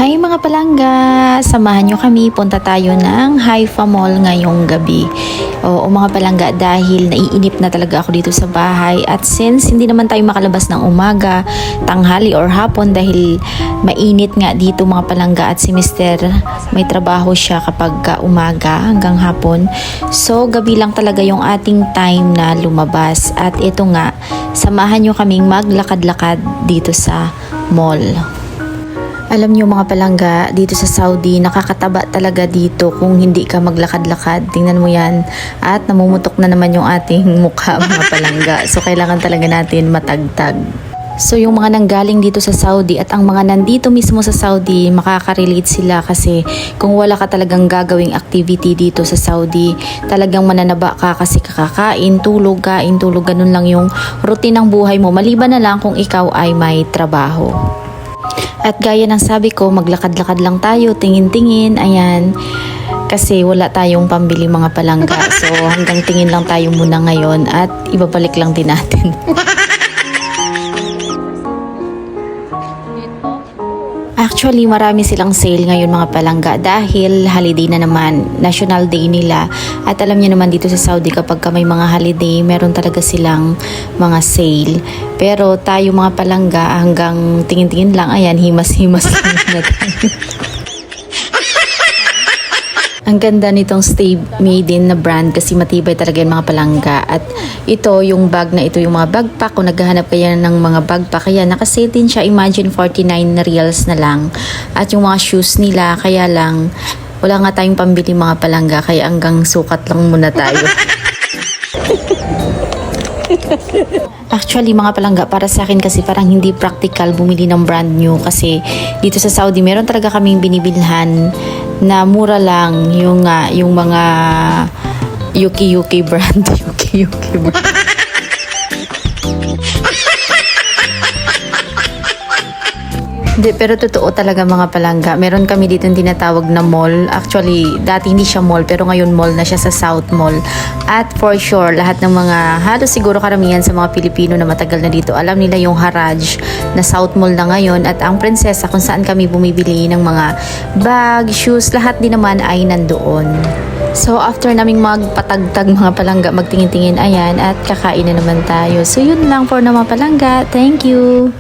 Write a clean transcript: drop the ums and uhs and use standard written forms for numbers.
Hi mga palangga! Samahan nyo kami, punta tayo ng Haifa Mall ngayong gabi. O mga palangga, dahil naiinip na talaga ako dito sa bahay at since hindi naman tayo makalabas ng umaga, tanghali or hapon dahil mainit nga dito mga palangga at si Mr. may trabaho siya kapag umaga hanggang hapon. So gabi lang talaga yung ating time na lumabas at ito nga, samahan nyo kaming maglakad-lakad dito sa mall. Alam niyo mga palangga, dito sa Saudi, nakakataba talaga dito kung hindi ka maglakad-lakad. Tingnan mo yan. At namumutok na naman yung ating mukha mga palangga. So kailangan talaga natin matagtag. So yung mga nanggaling dito sa Saudi at ang mga nandito mismo sa Saudi, makaka-relate sila kasi kung wala ka talagang gagawing activity dito sa Saudi, talagang mananaba ka kasi kakakain, tulog, ganun lang yung routine ng buhay mo. Maliban na lang kung ikaw ay may trabaho. At gaya ng sabi ko, maglakad-lakad lang tayo, tingin-tingin, ayan. Kasi wala tayong pambili mga palangga. So hanggang tingin lang tayo muna ngayon at ibabalik lang din natin. Actually, marami silang sale ngayon mga palangga dahil holiday na naman, national day nila. At alam niyo naman dito sa Saudi kapag may mga holiday, meron talaga silang mga sale. Pero tayo mga palangga hanggang tingin-tingin lang, ayan, himas-himas lang na tayo. Ang ganda nitong Stay Made In na brand kasi matibay talaga yung mga palangga. At ito, yung bag na ito, yung mga backpack. Kung naghahanap kaya ng mga backpack, kaya nakasale din siya. Imagine 49 na reals na lang. At yung mga shoes nila, kaya lang, wala nga tayong pambili mga palangga. Kaya hanggang sukat lang muna tayo. Actually mga palangga, para sa akin kasi parang hindi practical bumili ng brand new kasi dito sa Saudi meron talaga kaming binibilhan na mura lang yung mga Yuki brand. Yuki brand. Hindi, pero totoo talaga mga palangga. Meron kami dito yung tinatawag na mall. Actually, dati hindi siya mall, pero ngayon mall na siya sa South Mall. At for sure, lahat ng mga, halos siguro karamihan sa mga Pilipino na matagal na dito, alam nila yung Haraj na South Mall na ngayon. At ang Prinsesa, kung saan kami bumibili ng mga bag, shoes, lahat din naman ay nandoon. So, after naming magpatagtag mga palangga, magtingin-tingin, ayan, at kakain na naman tayo. So, yun lang for na mga palangga. Thank you!